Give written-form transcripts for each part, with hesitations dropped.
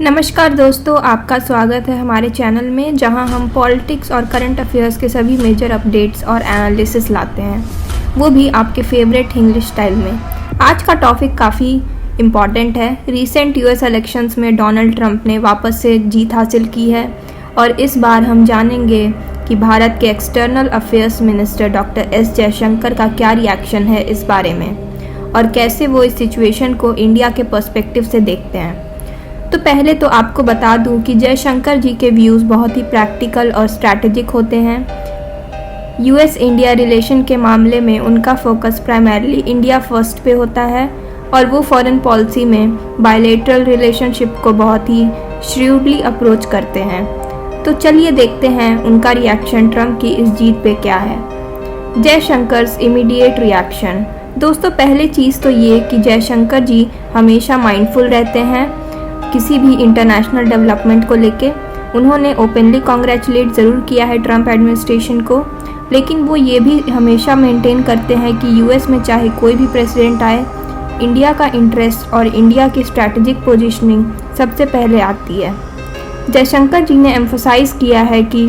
नमस्कार दोस्तों, आपका स्वागत है हमारे चैनल में जहां हम पॉलिटिक्स और करंट अफेयर्स के सभी मेजर अपडेट्स और एनालिसिस लाते हैं, वो भी आपके फेवरेट इंग्लिश स्टाइल में। आज का टॉपिक काफ़ी इम्पॉर्टेंट है। रीसेंट यूएस इलेक्शंस में डोनाल्ड ट्रंप ने वापस से जीत हासिल की है और इस बार हम जानेंगे कि भारत के external affairs minister doctor S Jaishankar का क्या रिएक्शन है इस बारे में और कैसे वो इस सिचुएशन को इंडिया के पर्सपेक्टिव से देखते हैं। तो पहले तो आपको बता दूं कि जयशंकर जी के व्यूज़ बहुत ही प्रैक्टिकल और स्ट्रैटेजिक होते हैं। यूएस इंडिया रिलेशन के मामले में उनका फोकस प्राइमरीली इंडिया फर्स्ट पे होता है और वो फॉरेन पॉलिसी में बायलैटरल रिलेशनशिप को बहुत ही श्रूडली अप्रोच करते हैं। तो चलिए देखते हैं उनका रिएक्शन ट्रंप की इस जीत पे क्या है। जयशंकर्स इमीडिएट रिएक्शन। दोस्तों, पहली चीज़ तो ये कि जयशंकर जी हमेशा माइंडफुल रहते हैं किसी भी इंटरनेशनल डेवलपमेंट को लेके। उन्होंने ओपनली कॉन्ग्रेचुलेट ज़रूर किया है ट्रंप एडमिनिस्ट्रेशन को, लेकिन वो ये भी हमेशा मेंटेन करते हैं कि यूएस में चाहे कोई भी प्रेसिडेंट आए, इंडिया का इंटरेस्ट और इंडिया की स्ट्रैटेजिक पोजीशनिंग सबसे पहले आती है। जयशंकर जी ने एम्फोसाइज़ किया है कि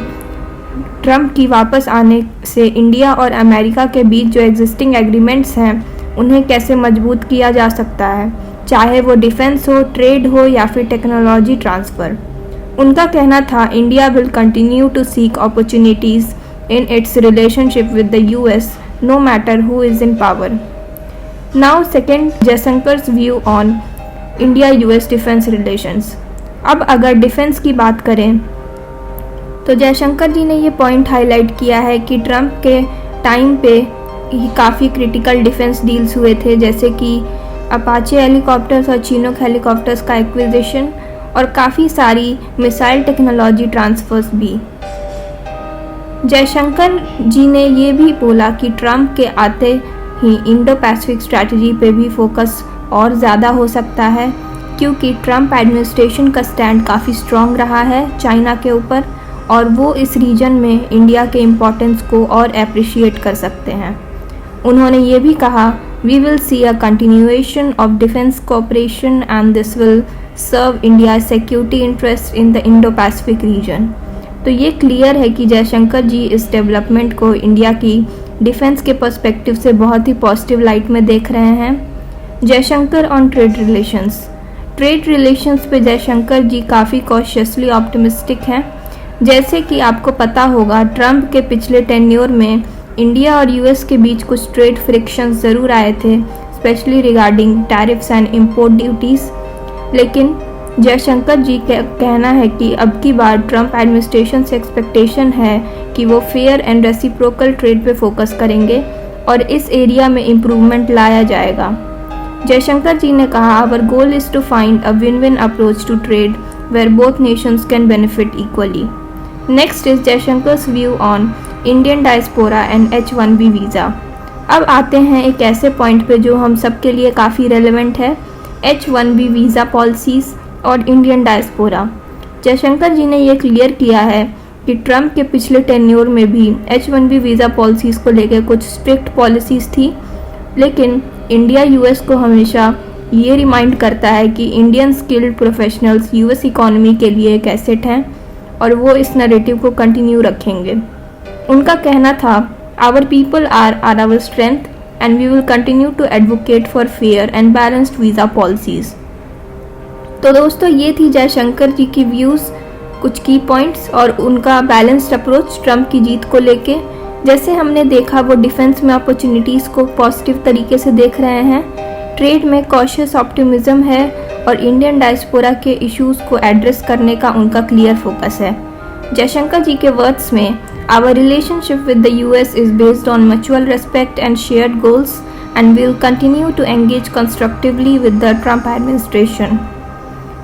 ट्रंप की वापस आने से इंडिया और अमेरिका के बीच जो एग्जिस्टिंग एग्रीमेंट्स हैं उन्हें कैसे मजबूत किया जा सकता है, चाहे वो डिफेंस हो, ट्रेड हो या फिर टेक्नोलॉजी ट्रांसफ़र। उनका कहना था India will continue to seek opportunities in its relationship with the US no matter who is in power. Now second, Jaishankar's view on India US defence relations. अब अगर डिफेंस की बात करें तो जयशंकर जी ने ये पॉइंट हाईलाइट किया है कि ट्रंप के टाइम पे ही काफ़ी क्रिटिकल डिफेंस डील्स हुए थे, जैसे कि अपाचे हेलीकॉप्टर्स और चिनूक हेलीकॉप्टर्स का एक्विजिशन और काफ़ी सारी मिसाइल टेक्नोलॉजी ट्रांसफर्स भी। जयशंकर जी ने ये भी बोला कि ट्रंप के आते ही इंडो पैसिफिक स्ट्रैटेजी पे भी फोकस और ज़्यादा हो सकता है, क्योंकि ट्रंप एडमिनिस्ट्रेशन का स्टैंड काफ़ी स्ट्रॉन्ग रहा है चाइना के ऊपर और वो इस रीजन में इंडिया के इम्पोर्टेंस को और अप्रिशिएट कर सकते हैं। उन्होंने ये भी कहा, We will see a continuation of defense cooperation and this will serve India's security interests in the Indo-Pacific region। तो ये क्लियर है कि जयशंकर जी इस डेवलपमेंट को इंडिया की डिफेंस के पर्सपेक्टिव से बहुत ही पॉजिटिव लाइट में देख रहे हैं। Jaishankar on trade relations. Trade relations पे जयशंकर जी काफ़ी कॉशियसली ऑप्टिमिस्टिक हैं। जैसे कि आपको पता होगा, ट्रंप के पिछले टेन्योर में इंडिया और यूएस के बीच कुछ ट्रेड फ्रिक्शंस ज़रूर आए थे, specially regarding tariffs and import duties. लेकिन जयशंकर जी का कहना है कि अब की बार ट्रंप एडमिनिस्ट्रेशन से एक्सपेक्टेशन है कि वो फेयर एंड रेसिप्रोकल ट्रेड पे फोकस करेंगे और इस एरिया में इम्प्रूवमेंट लाया जाएगा। जयशंकर जी ने कहा, our goal is to find a win win approach to trade where both nations can benefit equally. Next is Jaishankar's view on Indian diaspora and H-1B visa. अब आते हैं एक ऐसे पॉइंट पे जो हम सब के लिए काफ़ी रेलेवेंट है, H-1B वीज़ा पॉलिसीज़ और इंडियन डायस्पोरा। जयशंकर जी ने ये क्लियर किया है कि ट्रंप के पिछले टेन्योर में भी H-1B वीज़ा पॉलिसीज़ को लेकर कुछ स्ट्रिक्ट पॉलिसीज़ थी, लेकिन इंडिया यूएस को हमेशा ये रिमाइंड करता है कि Indian skilled professionals US economy के लिए एक एसेट हैं और वो इस नैरेटिव को कंटिन्यू रखेंगे। उनका कहना था, our people are our strength and we will continue to advocate for fair and balanced visa policies. तो दोस्तों, ये थी जयशंकर जी की व्यूज़, कुछ की पॉइंट्स और उनका बैलेंस्ड अप्रोच ट्रंप की जीत को लेके। जैसे हमने देखा, वो डिफेंस में अपॉर्चुनिटीज़ को पॉजिटिव तरीके से देख रहे हैं, ट्रेड में कॉशियस ऑप्टिमिज्म है और इंडियन डायस्पोरा के इश्यूज़ को एड्रेस करने का उनका क्लियर फोकस है। जयशंकर जी के वर्ड्स में, Our relationship with the US is based on mutual respect and shared goals and we will continue to engage constructively with the Trump administration।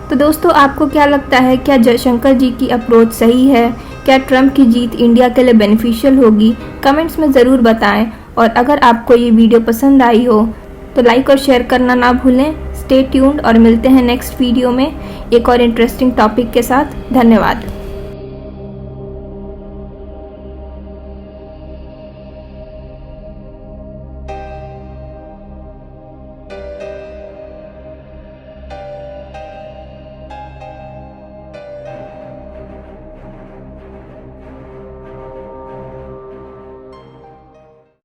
तो दोस्तों, आपको क्या लगता है, क्या जयशंकर जी की अप्रोच सही है? क्या ट्रंप की जीत इंडिया के लिए बेनिफिशियल होगी? कमेंट्स में ज़रूर बताएं और अगर आपको ये वीडियो पसंद आई हो तो लाइक और शेयर करना ना भूलें। स्टे ट्यून्ड और मिलते हैं नेक्स्ट वीडियो में एक और इंटरेस्टिंग टॉपिक के साथ। धन्यवाद।